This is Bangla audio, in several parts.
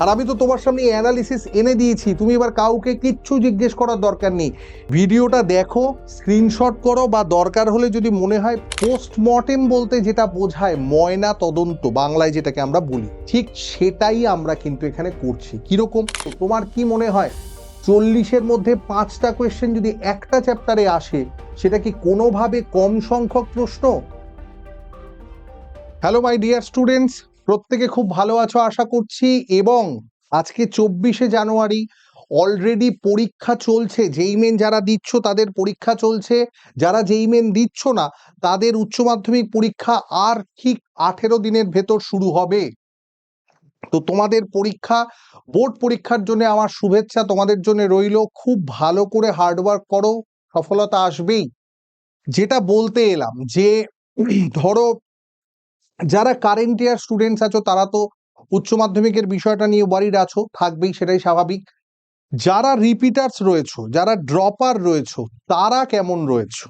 আর আমি তো তোমার সামনে অ্যানালিসিস এনে দিয়েছি, তুমি এবার কাউকে কিচ্ছু জিজ্ঞেস করার দরকার নেই। ভিডিওটা দেখো, স্ক্রিনশট করো, বা দরকার হলে যদি মনে হয়, পোস্টমর্টেম বলতে যেটা বোঝায় ময়না তদন্ত বাংলায় যেটাকে আমরা বলি, ঠিক সেটাই আমরা কিন্তু এখানে করছি। কিরকম তোমার কি মনে হয় 40-এর মধ্যে 5টা কোয়েশ্চেন যদি একটা চ্যাপ্টারে আসে, সেটা কি কোনোভাবে কম সংখ্যক প্রশ্ন? হ্যালো মাই ডিয়ার স্টুডেন্টস, প্রত্যেকে খুব ভালো আছো আশা করছি। এবং আজকে 24শে জানুয়ারি, অলরেডি পরীক্ষা চলছে। যেই মেন যারা দিচ্ছ তাদের পরীক্ষা চলছে, যারা যেই মেন দিচ্ছ না তাদের উচ্চ মাধ্যমিক পরীক্ষা আর ঠিক 18 দিনের ভেতর শুরু হবে। তো তোমাদের পরীক্ষা, বোর্ড পরীক্ষার জন্য আমার শুভেচ্ছা তোমাদের জন্য রইল। খুব ভালো করে হার্ডওয়ার্ক করো, সফলতা আসবেই। যেটা বলতে এলাম যে ধরো যারা কারেন্ট ইয়ার স্টুডেন্টস আছো তারা তো উচ্চ মাধ্যমিকের বিষয়টা নিয়ে ওয়ারিড আছো, থাকবেই, সেটাই স্বাভাবিক। যারা রিপিটার্স রয়েছো, যারা ড্রপার রয়েছো, তারা কেমন রয়েছো?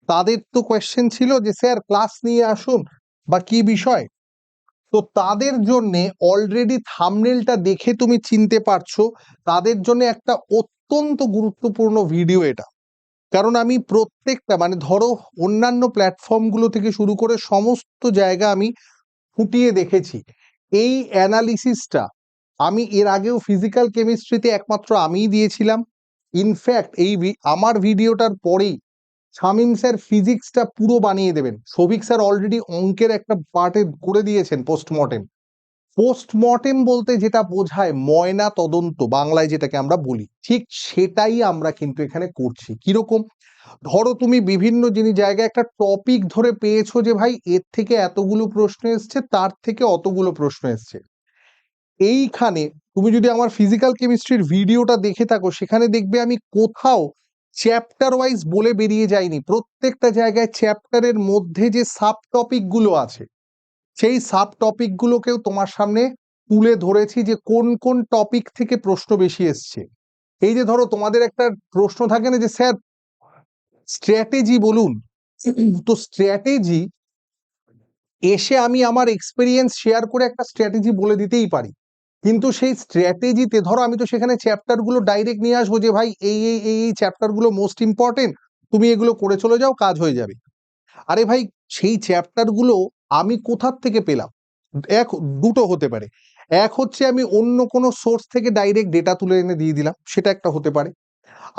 তাদের তো কোয়েশ্চেন ছিল যে স্যার ক্লাস নিয়ে আসুন বা কি বিষয়। তো তাদের জন্য অলরেডি থাম্বনেলটা দেখে তুমি চিনতে পারছো, তাদের জন্য একটা অত্যন্ত গুরুত্বপূর্ণ ভিডিও এটা। কারণ আমি প্রত্যেকটা মানে ধরো অন্যান্য প্ল্যাটফর্মগুলো থেকে শুরু করে সমস্ত জায়গা আমি ফুটিয়ে দেখেছি। এই অ্যানালিসিসটা আমি এর আগেও ফিজিক্যাল কেমিস্ট্রিতে একমাত্র আমিই দিয়েছিলাম। ইনফ্যাক্ট আমার ভিডিওটার পরেই শামীম স্যার ফিজিক্সটা পুরো বানিয়ে দেবেন। সৌভিক স্যার অলরেডি অঙ্কের একটা পার্টে করে দিয়েছেন পোস্টমর্টেম। পোস্টমর্টেম বলতে যেটা বোঝায় ময়না তদন্ত বাংলায় যেটাকে আমরা বলি, ঠিক সেটাই আমরা কিন্তু এখানে করছি। কিরকম ধরো তুমি বিভিন্ন জায়গায় একটা টপিক ধরে পেয়েছো যে ভাই এর থেকে এতগুলো প্রশ্ন এসছে, তার থেকে অতগুলো প্রশ্ন এসছে। এইখানে তুমি যদি আমার ফিজিক্যাল কেমিস্ট্রির ভিডিওটা দেখে থাকো, সেখানে দেখবে আমি কোথাও চ্যাপ্টার ওয়াইজ বলে বেরিয়ে যাইনি। প্রত্যেকটা জায়গায় চ্যাপ্টারের মধ্যে যে সাব টপিক গুলো আছে, সেই সাব টপিক গুলোকেও তোমার সামনে তুলে ধরেছি যে কোন কোন টপিক থেকে প্রশ্ন বেশি এসছে। এই যে ধরো তোমাদের একটা প্রশ্ন থাকে না যে স্যার স্ট্র্যাটেজি বলুন, তো স্ট্র্যাটেজি এসে আমি আমার এক্সপেরিয়েন্স শেয়ার করে একটা স্ট্র্যাটেজি বলে দিতেই পারি। কিন্তু সেই স্ট্র্যাটেজিতে ধরো আমি তো সেখানে চ্যাপ্টার গুলো ডাইরেক্ট নিয়ে আসবো যে ভাই এই এই এই এই চ্যাপ্টার গুলো মোস্ট ইম্পর্টেন্ট, তুমি এগুলো করে চলে যাও, কাজ হয়ে যাবে। আরে ভাই, সেই চ্যাপ্টার গুলো আমি কোথার থেকে পেলাম? এক দুটো হতে পারে। এক হচ্ছে আমি অন্য কোনো সোর্স থেকে ডাইরেক্ট ডেটা তুলে এনে দিয়ে দিলাম, সেটা একটা হতে পারে।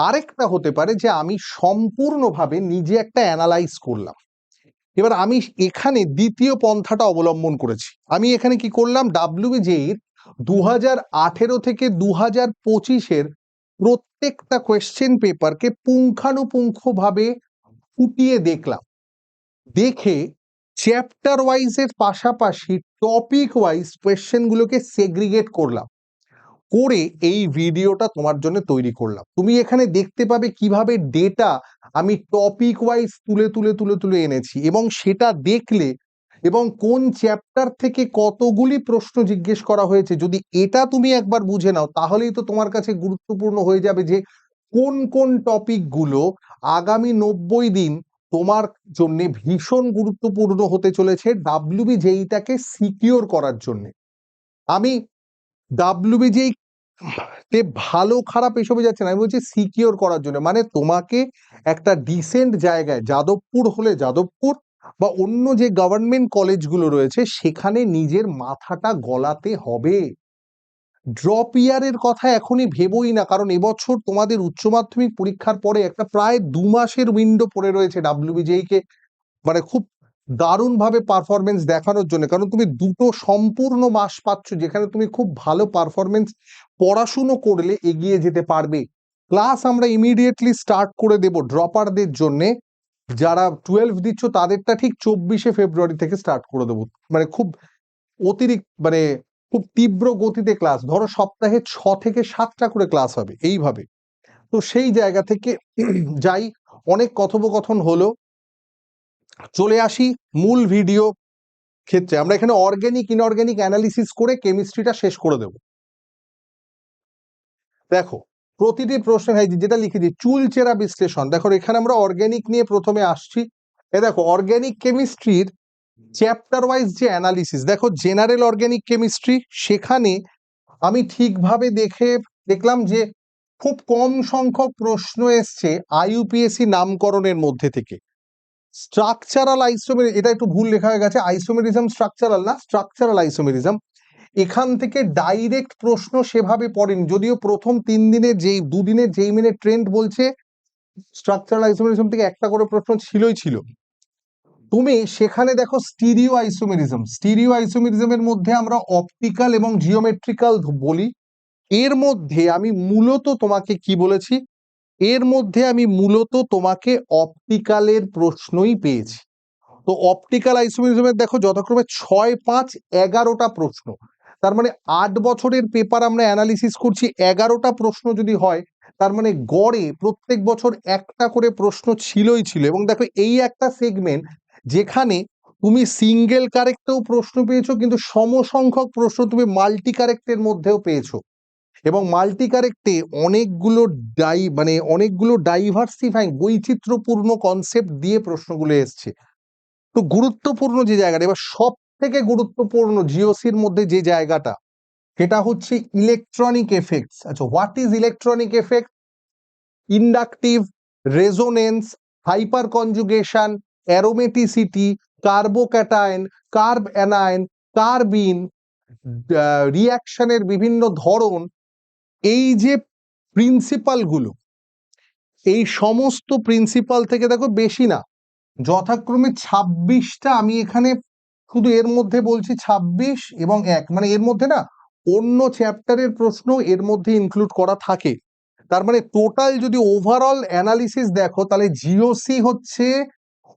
আরেকটা হতে পারে যে আমি সম্পূর্ণভাবে নিজে একটা অ্যানালাইজ করলাম। এবার আমি এখানে দ্বিতীয় পন্থাটা অবলম্বন করেছি। আমি এখানে কি করলাম, ডাব্লিউবিজেইর 2018 থেকে 2025-এর প্রত্যেকটা কোয়েশ্চেন পেপারকে পুঙ্খানুপুঙ্খভাবে ফুটিয়ে দেখলাম। দেখে চ্যাপ্টার ওয়াইজ এর পাশাপাশি টপিক ওয়াইজ কোয়েশ্চেন গুলোকে সেগ্রিগেট করলাম, করে এই ভিডিওটা তোমার জন্য তৈরি করলাম। তুমি এখানে দেখতে পাবে কিভাবে ডেটা আমি টপিক ওয়াইজ তুলে তুলে তুলে তুলে এনেছি, এবং সেটা দেখলে এবং কোন চ্যাপ্টার থেকে কতগুলি প্রশ্ন জিজ্ঞেস করা হয়েছে, যদি এটা তুমি একবার বুঝে নাও, তাহলেই তো তোমার কাছে গুরুত্বপূর্ণ হয়ে যাবে যে কোন কোন টপিক গুলো আগামী 90 দিন তোমার জন্য ভীষণ গুরুত্বপূর্ণ হতে চলেছে ডাব্লিউবিজেইটাকে সিকিউর করার জন্য। আমি ডাব্লিউবিজেই তে ভালো খারাপ এসবে যাচ্ছে না, আমি বলছি সিকিউর করার জন্য। মানে তোমাকে একটা ডিসেন্ট জায়গায়, যাদবপুর হলে যাদবপুর বা অন্য যে গভর্নমেন্ট কলেজগুলো রয়েছে, সেখানে নিজের মাথাটা গলাতে হবে। ড্রপ ইয়ারের কথা এখনই ভেবোই না, কারণ এবছর তোমাদের উচ্চ মাধ্যমিক পরীক্ষার পরে একটা প্রায় 2 মাসের উইন্ডো পড়ে রয়েছে ডাব্লিউবিজেই কে মানে খুব দারুণভাবে পারফরমেন্স দেখানোর জন্য। কারণ তুমি দুটো সম্পূর্ণ মাস পাচ্ছ যেখানে তুমি খুব ভালো পারফরমেন্স পড়াশুনো করলে এগিয়ে যেতে পারবে। ক্লাস আমরা ইমিডিয়েটলি স্টার্ট করে দেব ড্রপারদের জন্য। যারা 12 দিচ্ছ তাদেরটা ঠিক 24শে ফেব্রুয়ারি থেকে স্টার্ট করে দেবো। মানে খুব অতিরিক্ত মানে খুব তীব্র গতিতে ক্লাস, ধরো সপ্তাহে 6 থেকে 7টা করে ক্লাস হবে এইভাবে। তো সেই জায়গা থেকে যাই, অনেক কথোপকথন হলো, চলে আসি মূল ভিডিও ক্ষেত্রে। আমরা এখানে অর্গানিক ইনঅর্গানিক অ্যানালিসিস করে কেমিস্ট্রিটা শেষ করে দেব। দেখো প্রতিটি প্রশ্নের যেটা লিখে দিই চুলচেরা বিশ্লেষণ। দেখো এখানে আমরা অর্গানিক নিয়ে প্রথমে আসছি। দেখো অর্গানিক কেমিস্ট্রির চ্যাপ্টার ওয়াইজ যে অ্যানালিসিস, দেখো জেনারেল অর্গানিক কেমিস্ট্রি, সেখানে আমি ঠিকভাবে দেখলাম যে খুব কম সংখ্যক প্রশ্ন এসছে আইইউপিএসসি নামকরণের মধ্যে থেকে। স্ট্রাকচারাল আইসোমেরিজম, এটা একটু ভুল লেখা হয়ে গেছে, আইসোমেরিজম স্ট্রাকচারাল না, স্ট্রাকচারাল আইসোমেরিজম। এখান থেকে ডাইরেক্ট প্রশ্ন সেভাবে পড়েনি, যদিও প্রথম 3 দিনের যেই 2 দিনের যেই মিনের ট্রেন্ড বলছে স্ট্রাকচারাল আইসোমেরিজম থেকে একটা করে প্রশ্ন ছিল। তুমি সেখানে দেখো স্টিরিও আইসোমেরিজম, স্টিরিও আইসোমেরিজমের মধ্যে আমরা অপটিক্যাল এবং জিওমেট্রিক্যাল বলি। এর মধ্যে আমি মূলত তোমাকে কি বলেছি, এর মধ্যে আমি মূলত তোমাকে অপটিক্যালের প্রশ্নই পেয়েছি। তো অপটিক্যাল আইসোমেরিজমের দেখো যথাক্রমে 6, 5, 11টা প্রশ্ন। তার মানে 8 বছরের পেপার আমরা অ্যানালিসিস করছি, 11টা প্রশ্ন যদি হয় তার মানে গড়ে প্রত্যেক বছর একটা করে প্রশ্ন ছিল। এবং দেখো এই একটা সেগমেন্ট যেখানে তুমি সিঙ্গেল কারেক্টেও প্রশ্ন পেয়েছো, কিন্তু সমসংখ্যক প্রশ্ন তুমি মাল্টি কারেক্টের মধ্যেও পেয়েছো। এবং মাল্টি কারেক্টে অনেকগুলো ডাইভার্সিফাইং বৈচিত্র্যপূর্ণ কনসেপ্ট দিয়ে প্রশ্নগুলো এসছে। তো গুরুত্বপূর্ণ যে জায়গাটা, এবার সব থেকে গুরুত্বপূর্ণ জিওসির মধ্যে যে জায়গাটা, সেটা হচ্ছে ইলেকট্রনিক এফেক্টস। আচ্ছা, what is electronic effect? Inductive, resonance, hyperconjugation, aromaticity, carbocation, carbanion, carbene, রিয়াকশনের বিভিন্ন ধরন, এই যে প্রিন্সিপালগুলো, এই সমস্ত প্রিন্সিপাল থেকে দেখো বেশি না, যথাক্রমে 26টা, আমি এখানে শুধু এর মধ্যে বলছি 26 এবং 1, মানে এর মধ্যে না অন্য চ্যাপ্টারের প্রশ্ন এর মধ্যে ইনক্লুড করা থাকে। তার মানে টোটাল যদি ওভারঅল অ্যানালিসিস দেখো, তাহলে জিওসি হচ্ছে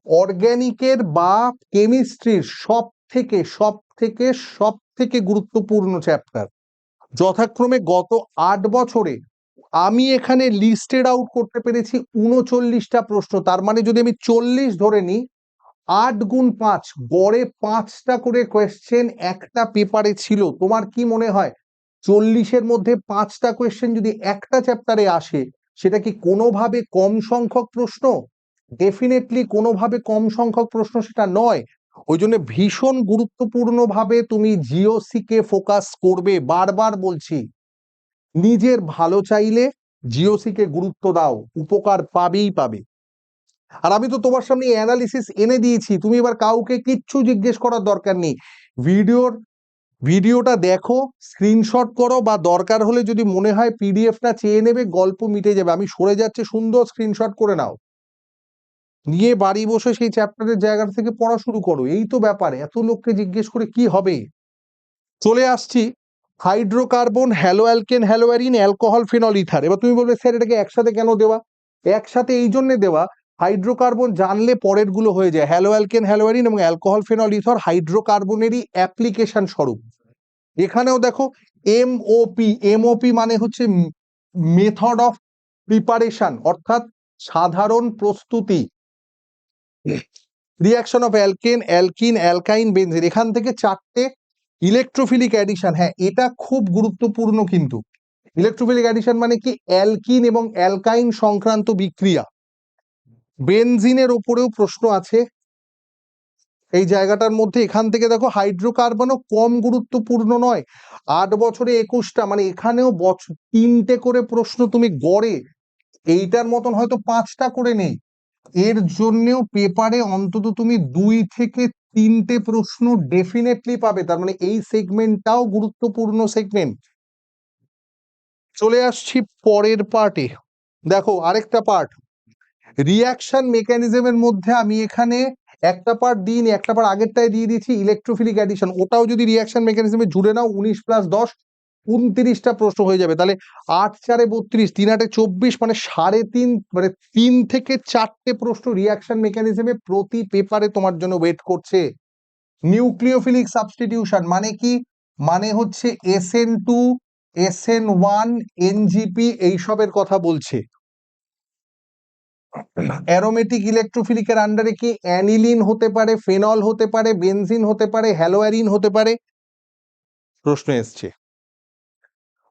অর্গ্যানিকের বা কেমিস্ট্রির সব থেকে গুরুত্বপূর্ণ চ্যাপ্টার। যথাক্রমে গত 8 বছরে আমি এখানে লিস্টেড আউট করতে পেরেছি 39টা প্রশ্ন। তার মানে যদি আমি 40 ধরে নিই, 8 গুণ 5, গড়ে 5টা করে কোয়েশ্চেন একটা পেপারে ছিল। তোমার কি মনে হয় 40-এর মধ্যে 5টা কোয়েশ্চেন যদি একটা চ্যাপ্টারে আসে, সেটা কি কোনোভাবে কম সংখ্যক প্রশ্ন? ডেফিনেটলি কোনোভাবে কম সংখ্যক প্রশ্ন সেটা নয়। ওই জন্য ভীষণ গুরুত্বপূর্ণভাবে তুমি জিওসি কে ফোকাস করবে। বারবার বলছি, নিজের ভালো চাইলে জিওসি কে গুরুত্ব দাও, উপকার পাবেই পাবে। আর আমি তো তোমার সামনে অ্যানালিসিস এনে দিয়েছি, তুমি এবার কাউকে কিচ্ছু জিজ্ঞেস করার দরকার নেই। ভিডিওটা দেখো, স্ক্রিনশট করো, বা দরকার হলে যদি মনে হয় পিডিএফটা চেয়ে নেবে, গল্প মিটে যাবে। আমি সরে যাচ্ছে, সুন্দর স্ক্রিনশট করে নাও, নিয়ে বাড়ি বসে সেই চ্যাপ্টারের জায়গা থেকে পড়া শুরু করো। এই তো ব্যাপার, এত লোককে জিজ্ঞেস করে কি হবে। চলে আসছি hydrocarbon, haloalkane, haloarene, alcohol, phenol, ether. এবার তুমি বলবে স্যার এটাকে একসাথে কেন দেওয়া? একসাথে এই জন্য দেওয়া, হাইড্রোকার্বন জানলে পরের গুলো হয়ে যায়। হ্যালো অ্যালকেন, হ্যালোয়ারিন এবং অ্যালকোহল, ফেনল, ইথার হাইড্রোকার্বনেরই অ্যাপ্লিকেশন স্বরূপ। এখানেও দেখো এমওপি, এমওপি মানে হচ্ছে মেথড অফ প্রিপারেশন, অর্থাৎ সাধারণ প্রস্তুতি। Reaction of alkane, alkyne, অ্যালকাইন, benzene, এখান থেকে 4টে। ইলেকট্রোফিলিক অ্যাডিশন, হ্যাঁ এটা খুব গুরুত্বপূর্ণ কিন্তু। ইলেকট্রোফিলিক অ্যাডিশন মানে কি? অ্যালকিন এবং অ্যালকাইন সংক্রান্ত বিক্রিয়া। বেনজিনের ওপরেও প্রশ্ন আছে এই জায়গাটার মধ্যে। এখান থেকে দেখো হাইড্রোকার্বনও কম গুরুত্বপূর্ণ নয়। 8 বছরে 21টা, মানে এখানেও 3টে করে প্রশ্ন তুমি গড়ে, এইটার মতন হয়তো 5টা করে নেই, এর জন্যও পেপারে অন্তত তুমি 2 থেকে 3টে প্রশ্ন ডেফিনেটলি পাবে। তার মানে এই সেগমেন্টটাও গুরুত্বপূর্ণ সেগমেন্ট। চলে আসছি পরের পার্টে। দেখো আরেকটা পার্ট, রিয়াকশন মেকানিজমের মধ্যে আমি এখানে একটা পার্ট দিইনি, একটা পার্ট আগেরটায় দিয়ে দিয়েছি, ইলেকট্রোফিলিক অ্যাডিশন। ওটাও যদি রিয়াকশন মেকানিজমে জুড়ে নাও, 19 + 10 29টা প্রশ্ন হয়ে যাবে। তাহলে 8 × 4 = 32, 3 × 8 = 24, মানে 3.5, মানে 3 থেকে 4টে প্রশ্ন রিয়াকশন মেকানিজমে প্রতি পেপারে তোমার জন্য ওয়েট করছে। নিউক্লিওফিলিক সাবস্টিটিউশন মানে কি? মানে হচ্ছে SN2, SN1, NGP এইসবের কথা বলছে। অ্যারোমেটিক ইলেকট্রোফিলিকের আন্ডারে কি অ্যানিলিন হতে পারে, ফেনল হতে পারে, বেনজিন হতে পারে, হ্যালোয়ারিন হতে পারে। প্রশ্ন এসছে,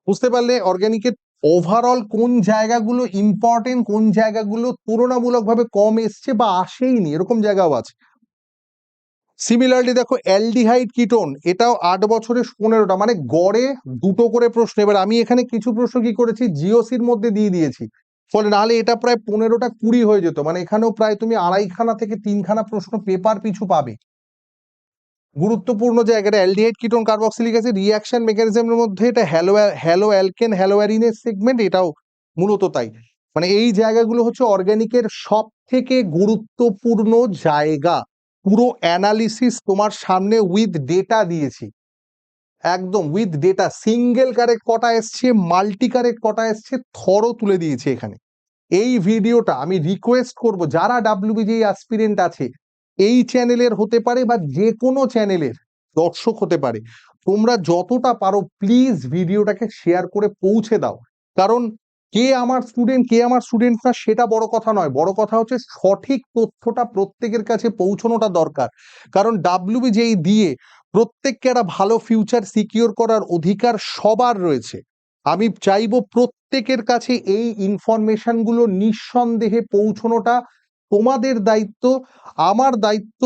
বুঝতে পারলে অর্গানিকের ওভারঅল কোন জায়গাগুলো ইম্পর্টেন্ট, কোন জায়গাগুলো তুলনামূলকভাবে কম এসছে বা আসেইনি, এরকম জায়গাও আছে। সিমিলারলি দেখো অ্যালডিহাইড কিটোন, এটাও 8 বছরে 15টা, মানে গড়ে 2টো করে প্রশ্ন। এবার আমি এখানে কিছু প্রশ্ন কি করেছি, জিওসির মধ্যে দিয়ে দিয়েছি, ফলে নাহলে এটা প্রায় 15টা 20 হয়ে যেত, মানে এখানেও প্রায় তুমি 2.5খানা থেকে 3খানা প্রশ্ন পেপার পিছু পাবে। গুরুত্বপূর্ণ জায়গাটা aldehyde ketone carboxylic acid reaction মেকানিজমের মধ্যে এটা হ্যালো অ্যালকেন হ্যালোঅ্যারিনের সেগমেন্ট, এটাও মূলত তাই। মানে এই জায়গাগুলো হচ্ছে অর্গানিকের সব থেকে গুরুত্বপূর্ণ জায়গা। পুরো অ্যানালিসিস তোমার সামনে উইথ ডেটা দিয়েছি, একদম উইথ ডেটা, সিঙ্গেল কারেক্ট কটা এসছে, মাল্টি কারেক্ট কটা এসছে, থরও তুলে দিয়েছি এখানে। এই ভিডিওটা আমি রিকোয়েস্ট করব, যারা ডাব্লিউবিজি অ্যাসপিরেন্ট আছে, এই চ্যানেলের হতে পারে বা যে কোনো চ্যানেলের দর্শক হতে পারে, তোমরা যতটা পারো প্লিজ ভিডিওটাকে শেয়ার করে পৌঁছে দাও। কারণ কে আমার স্টুডেন্ট কে আমার স্টুডেন্ট না সেটা বড় কথা নয়, বড় কথা হচ্ছে সঠিক তথ্যটা প্রত্যেকের কাছে পৌঁছানোটা দরকার। কারণ ডাব্লিউবিজি দিয়ে প্রত্যেককে একটা ভালো ফিউচার সিকিউর করার অধিকার সবার রয়েছে। আমি চাইবো প্রত্যেকের কাছে এই ইনফরমেশন গুলো নিঃসন্দেহে পৌঁছানোটা তোমাদের দায়িত্ব, আমার দায়িত্ব,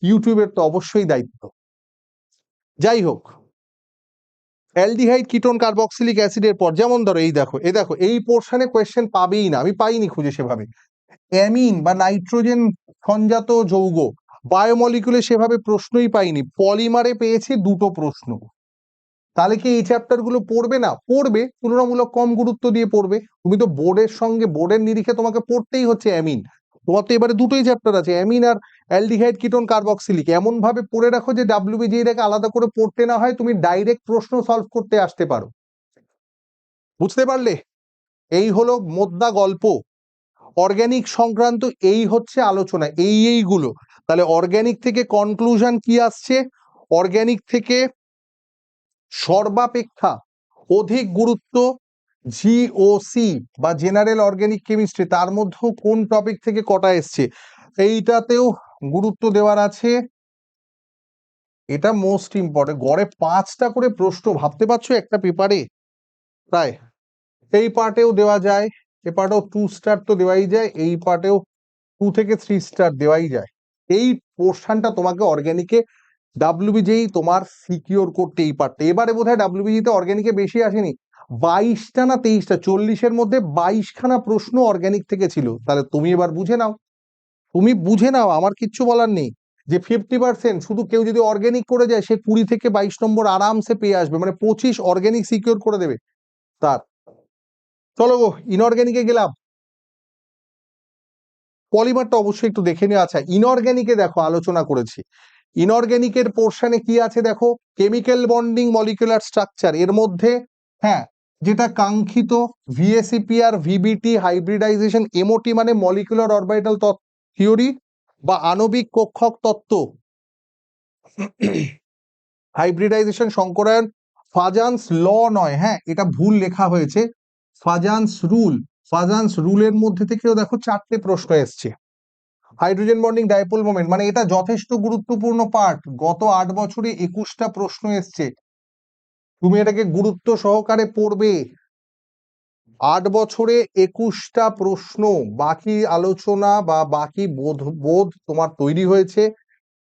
ইউটিউবের তো অবশ্যই দায়িত্ব। যাই হোক, অ্যালডিহাইড কিটোন কার্বক্সিলিক অ্যাসিডের পর যেমন ধরো এই দেখো এই পোর্শনে কোয়েশ্চেন পাবেই না, আমি পাইনি খুঁজে সেভাবে। অ্যামিন বা নাইট্রোজেন সংজাত যৌগ বায়োমলিকুলে সেভাবে প্রশ্নই পাইনি, পলিমারে পেয়েছি 2টো প্রশ্ন। তাহলে কি এই চ্যাপ্টার গুলো পড়বে না? পড়বে, তুলনামূলক কম গুরুত্ব দিয়ে পড়বে। তুমি তো বোর্ডের সঙ্গে বোর্ডের নিরিখে তোমাকে পড়তেই হচ্ছে অ্যামিন, তোমার তো এবারে 2টোই চ্যাপ্টার আছে, অ্যামিন আর অ্যালডিহাইড কিটোন কার্বক্সিলিক। এমন ভাবে পড়ে রাখো যে ডাব্লিউবিজি এটাকে আলাদা করে পড়তে না হয়, তুমি ডাইরেক্ট প্রশ্ন সলভ করতে আসতে পারো। বুঝতে পারলে? এই হলো মোদ্দা গল্প। অর্গানিক সংক্রান্ত এই হচ্ছে আলোচনা, এইগুলো। তাহলে অর্গানিক থেকে কনক্লুশন কি আসছে? অর্গানিক থেকে সর্বাপেক্ষা অধিক গুরুত্ব জিওসি বা জেনারেল অর্গানিক কেমিস্ট্রি, তার মধ্যেও কোন টপিক থেকে কটা এসছে এইটাতেও গুরুত্ব দেওয়ার আছে। এটা মোস্ট ইম্পর্টেন্ট, গড়ে 5টা করে প্রশ্ন, ভাবতে পারছো একটা পেপারে প্রায়। এই পার্টেও দেওয়া যায়, এ পার্টেও 2 স্টার তো দেওয়াই যায়, এই পার্টেও 2 থেকে 3 স্টার দেওয়াই যায়। এই পোর্শনটা তোমাকে অর্গানিকে ডাব্লিউবিজি তোমার সিকিউর করতে এই পারতে। এবারে বোধহয় ডাব্লিউবিজি তে অর্গানিকে বেশি আসেনি, 22টা না 23টা, 40-এর মধ্যে 22খানা প্রশ্ন অর্গানিক থেকে ছিল। তাহলে তুমি এবার বুঝে নাও, তুমি বুঝে নাও, আমার কিচ্ছু বলার নেই। যে 50% শুধু কেউ যদি অর্গানিক করে যায়, সে 20 থেকে 22 নম্বর আরামসে পেয়ে আসবে, মানে 25 অর্গানিক সিকিউর করে দেবে তার। চলো গো, ইনঅর্গানিকে গেলাম। পলিমারটা অবশ্যই একটু দেখে নিও। আচ্ছা, ইনঅর্গানিকে দেখো আলোচনা করেছি, ইনঅর্গানিকের পোর্শনে কি আছে দেখো, কেমিক্যাল বন্ডিং মলিকুলার স্ট্রাকচার, এর মধ্যে হ্যাঁ যেটা কাঙ্ক্ষিত ভিএসিপি আর ভিবিটি হাইব্রিডাইজেশন, এমওটি মানে মলিকুলার অরবিটাল থিওরি বা আণবিক কক্ষক তত্ত্ব, হাইব্রিডাইজেশন সংকরায়ন, ফাজান্স ল নয়, হ্যাঁ এটা ভুল লেখা হয়েছে, ফাজান্স রুল। ফাজান্স রুলের মধ্যে থেকেও দেখো 4টে প্রশ্ন এসছে। হাইড্রোজেন বন্ডিং ডাইপোল মোমেন্ট, মানে এটা যথেষ্ট গুরুত্বপূর্ণ পার্ট, গত 8 বছরে 21টা প্রশ্ন এসছে, তুমি এটাকে গুরুত্ব সহকারে পড়বে। 8 বছরে 21টা প্রশ্ন, বাকি আলোচনা বা বাকি বোধ তোমার তৈরি হয়েছে,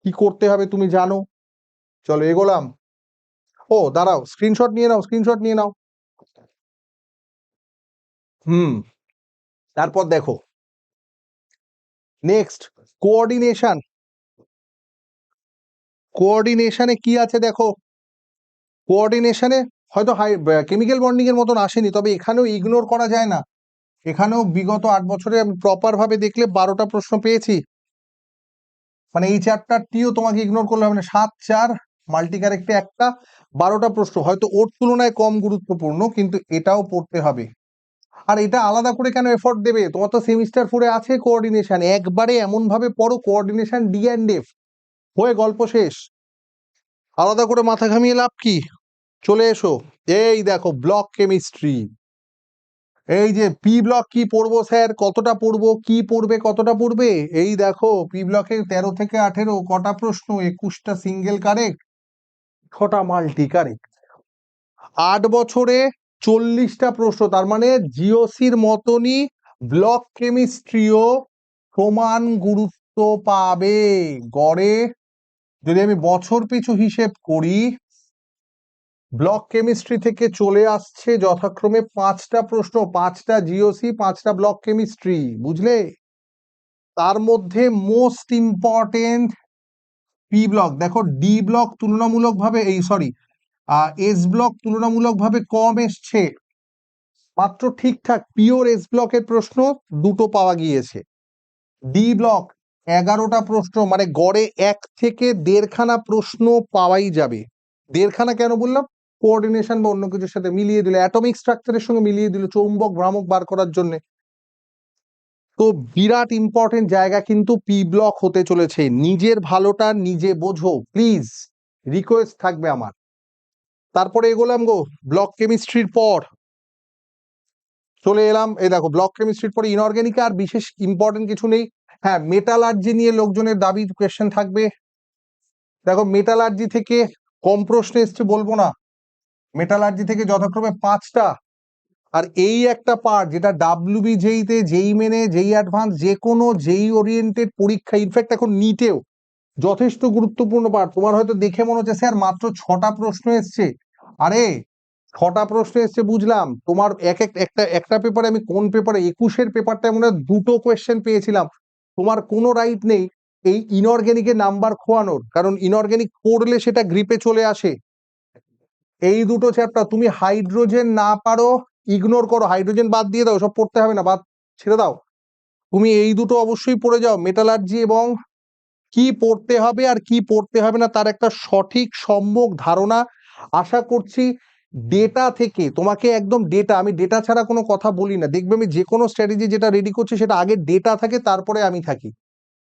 কি করতে হবে তুমি জানো। চলো এগোলাম। ও দাঁড়াও, স্ক্রিনশট নিয়ে নাও, স্ক্রিনশট নিয়ে নাও। তারপর দেখো নেক্সট কোঅর্ডিনেশন। কোঅর্ডিনেশনে কি আছে দেখো, কোঅর্ডিনেশনে হয়তো কেমিক্যাল বন্ডিং এর মতন আসেনি, তবে এখানেও ইগনোর করা যায় না, এখানেও বিগত 8 বছরে আমি প্রপার ভাবে দেখলে 12টা প্রশ্ন পেয়েছি। মানে এই চ্যাপ্টারটিও তোমাকে ইগনোর করলে হবে না, 7-4 মাল্টি কারেক্টে একটা, 12টা প্রশ্ন, হয়তো ওর তুলনায় কম গুরুত্বপূর্ণ, কিন্তু এটাও পড়তে হবে। আর এটা আলাদা করে কেন এফোর্ট দেবে, তোমার তো সেমিস্টার 4-এ আছে কোঅর্ডিনেশন, একবারে এমন ভাবে পড়ো কোঅর্ডিনেশন ডি অ্যান্ড এফ, হয়ে গল্প শেষ, আলাদা করে মাথা ঘামিয়ে লাভ কি। চলে এসো, এই দেখো ব্লক কেমিস্ট্রি, এই যে পি ব্লক কি পড়বো স্যার, কতটা পড়বো, কি পড়বে, কতটা পড়বে, এই দেখো পি ব্লকে 13 থেকে 18 কটা প্রশ্ন, 21টা সিঙ্গেল কারেক্ট, 6টা মাল্টি কারেক্ট, 8 বছরে 40টা প্রশ্ন, তার মানে জিওসির মতনই ব্লক কেমিস্ট্রিও সমান গুরুত্ব পাবে, গড়ে যদি আমি বছর পিছু হিসেব করি, ব্লক কেমিস্ট্রি থেকে চলে আসছে যথাক্রমে 5টা প্রশ্ন, 5টা জিওসি, 5টা ব্লক কেমিস্ট্রি, বুঝলে? তার মধ্যে মোস্ট ইম্পর্টেন্ট পি ব্লক। দেখো ডি ব্লক তুলনামূলকভাবে এস ব্লক তুলনামূলকভাবে কম এসছে, মাত্র ঠিকঠাক পিওর এস ব্লকের প্রশ্ন 2টো পাওয়া গিয়েছে। ডি ব্লক 11টা প্রশ্ন, মানে গড়ে 1 থেকে 1.5খানা প্রশ্ন পাওয়াই যাবে। 1.5খানা কেন বললাম? কোঅর্ডিনেশন বা অন্য কিছুর সাথে মিলিয়ে দিল, অ্যাটমিক স্ট্রাকচারের সঙ্গে মিলিয়ে দিল চৌম্বক ভ্রামক বার করার জন্য। তো বিরাট ইম্পর্টেন্ট জায়গা কিন্তু পি ব্লক হতে চলেছে। নিজের ভালোটা নিজে বোঝো প্লিজ, রিকোয়েস্ট থাকবে আমার। তারপরে এগোলাম গো ব্লক কেমিস্ট্রির পর চলে এলাম, এই দেখো ব্লক কেমিস্ট্রির পরে ইনঅর্গানিক, আর বিশেষ ইম্পর্টেন্ট কিছু নেই। হ্যাঁ, মেটালার্জি নিয়ে লোকজনের দাবি কোয়েশ্চেন থাকবে। দেখো মেটালার্জি থেকে কম প্রশ্ন এসছে বলবো না, মেটালার্জি থেকে যথাক্রমে 5টা, আর এই একটা পার্ট যেটা ডাব্লিউবি জেইতে, জেই মেনে, জেই অ্যাডভান্স, যে কোনো জেই ওরিয়েন্টেড পরীক্ষা, ইনফ্যাক্ট এখন নিটেও যথেষ্ট গুরুত্বপূর্ণ পার্ট। তোমার হয়তো দেখে মনে হচ্ছে স্যার মাত্র 6টা প্রশ্ন এসছে, আরে 6টা প্রশ্ন এসছে বুঝলাম, তোমার একটা পেপারে, আমি কোন পেপারে 21-এর পেপারটা মনে হয় 2টো কোয়েশ্চেন পেয়েছিলাম। তোমার কোনো রাইট নেই এই ইনঅর্গানিকের নাম্বার খোয়ানোর, কারণ ইনঅর্গানিক পড়লে সেটা গ্রিপে চলে আসে। এই 2টো চ্যাপ্টার তুমি হাইড্রোজেন না পারো ইগনোর করো, হাইড্রোজেন বাদ দিয়ে দাও, সব পড়তে হবে না, বাদ ছেড়ে দাও। তুমি এই 2টো অবশ্যই পড়ে যাও, মেটালার্জি, এবং কি পড়তে হবে আর কি পড়তে হবে না তার একটা সঠিক সম্যক ধারণা আশা করছি ডেটা থেকে তোমাকে, একদম ডেটা, আমি ডেটা ছাড়া কোনো কথা বলি না, দেখবে আমি যে কোনো স্ট্র্যাটেজি যেটা রেডি করছি সেটা আগে ডেটা থাকে, তারপরে আমি থাকি।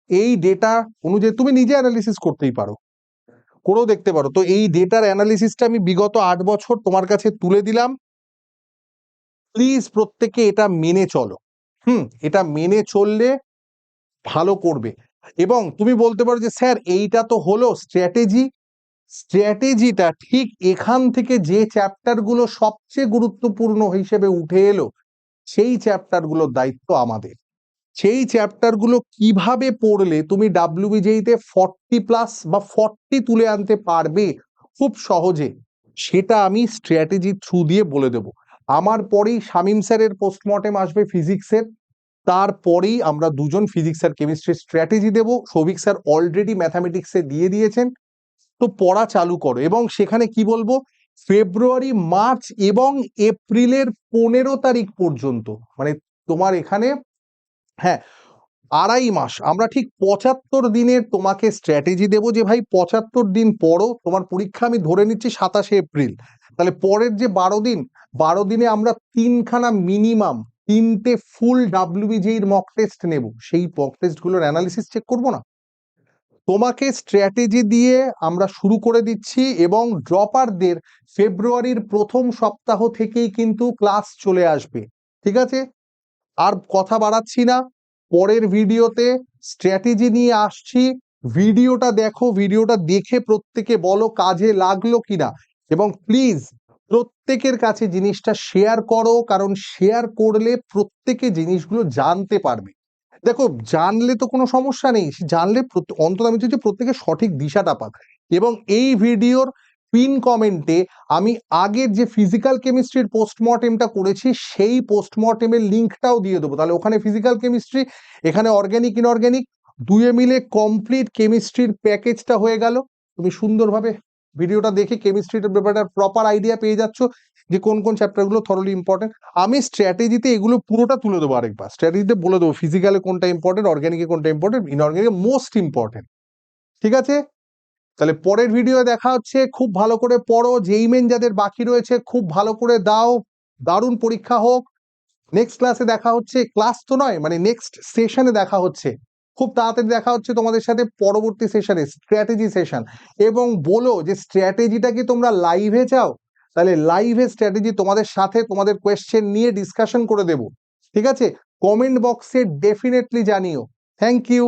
এই ডেটা অনুযায়ী তুমি নিজে অ্যানালিসিস করতেই পারো, করেও দেখতে পারো। তো এই ডেটার অ্যানালিসিসটা আমি বিগত 8 বছর তোমার কাছে তুলে দিলাম, প্লিজ প্রত্যেকে এটা মেনে চলো। এটা মেনে চললে ভালো করবে। এবং তুমি বলতে পারো যে স্যার এইটা তো হলো স্ট্র্যাটেজি, স্ট্র্যাটেজিটা ঠিক এখান থেকে যে চ্যাপ্টারগুলো সবচেয়ে গুরুত্বপূর্ণ হিসেবে উঠে এলো, সেই চ্যাপ্টারগুলোর দায়িত্ব আমাদের। সেই চ্যাপ্টারগুলো কিভাবে পড়লে তুমি ডাব্লিউবিজেইতে 40+ বা 40 তুলে আনতে পারবে খুব সহজে, সেটা আমি স্ট্র্যাটেজি থ্রু দিয়ে বলে দেব। আমার পরেই শামীম স্যারের পোস্টমর্টেম আসবে ফিজিক্সের, তারপরেই আমরা দুজন ফিজিক্স আর কেমিস্ট্রির স্ট্র্যাটেজি দেব। সৌভিক স্যার অলরেডি ম্যাথামেটিক্সে দিয়ে দিয়েছেন, তো পড়া চালু করো। এবং সেখানে কি বলবো, ফেব্রুয়ারি, মার্চ এবং এপ্রিলের 15 তারিখ পর্যন্ত, মানে তোমার এখানে, হ্যাঁ, 2.5 মাস আমরা ঠিক 75 দিনের তোমাকে স্ট্র্যাটেজি দেবো, যে ভাই 75 দিন পরও তোমার পরীক্ষা, আমি ধরে নিচ্ছি 27শে এপ্রিল, তাহলে পরের যে 12 দিন, 12 দিনে আমরা 3খানা মিনিমাম, 3টে ফুল ডাব্লিউবিজেইর মক টেস্ট নেব, সেই মক টেস্টগুলোর অ্যানালিসিস চেক করবো না, তোমাকে স্ট্র্যাটেজি দিয়ে আমরা শুরু করে দিচ্ছি। এবং ড্রপারদের ফেব্রুয়ারির প্রথম সপ্তাহ থেকেই কিন্তু ক্লাস চলে আসবে, ঠিক আছে? আর কথা বাড়াচ্ছি না, পরের ভিডিওতে স্ট্র্যাটেজি নিয়ে আসছি। ভিডিওটা দেখো, ভিডিওটা দেখে প্রত্যেকে বলো কাজে লাগলো কিনা, এবং প্লিজ প্রত্যেকের কাছে জিনিসটা শেয়ার করো, কারণ শেয়ার করলে প্রত্যেকে জিনিসগুলো জানতে পারবে। দেখো জানলে তো কোনো সমস্যা নেই, জানলে অন্তত আমি চাই যে প্রত্যেকে সঠিক দিশাটা পাক। এবং এই ভিডিওর পিন কমেন্টে আমি আগের যে ফিজিক্যাল কেমিস্ট্রির পোস্টমর্টেমটা করেছি সেই পোস্টমর্টেমের লিঙ্কটাও দিয়ে দেবো, তাহলে ওখানে ফিজিক্যাল কেমিস্ট্রি, এখানে অর্গানিক ইনঅর্গানিক, দুয়ে মিলে কমপ্লিট কেমিস্ট্রির প্যাকেজটা হয়ে গেল। তুমি সুন্দরভাবে ভিডিওটা দেখে কেমিস্ট্রির ব্যাপারটা প্রপার আইডিয়া পেয়ে যাচ্ছ যে কোন কোন চ্যাপ্টারগুলো থরলি ইম্পর্টেন্ট। আমি স্ট্র্যাটেজিতে এগুলো পুরোটা তুলে দেবো, আরেকবার স্ট্র্যাটেজিতে বলে দেবো ফিজিক্যালে কোনটা ইম্পর্টেন্ট, অর্গানিকে কোনটা ইম্পর্টেন্ট, ইনঅর্গানিকে মোস্ট ইম্পর্টেন্ট, ঠিক আছে? তাহলে পরের ভিডিও দেখা হচ্ছে, খুব ভালো করে পড়ো, যেই মেন যাদের বাকি রয়েছে খুব ভালো করে দাও, দারুণ পরীক্ষা হোক। নেক্সট ক্লাসে দেখা হচ্ছে, ক্লাস তো নয় মানে নেক্সট সেশনে দেখা হচ্ছে, খুব তাড়াতাড়ি দেখা হচ্ছে তোমাদের সাথে পরবর্তী সেশনে, স্ট্র্যাটেজি সেশন। এবং বলো যে স্ট্র্যাটেজিটা কি তোমরা লাইভে চাও, তাহলে লাইভে স্ট্র্যাটেজি তোমাদের সাথে তোমাদের কোয়েশ্চেন নিয়ে ডিসকাশন করে দেব, ঠিক আছে? কমেন্ট বক্সে ডেফিনেটলি জানিও। Thank you.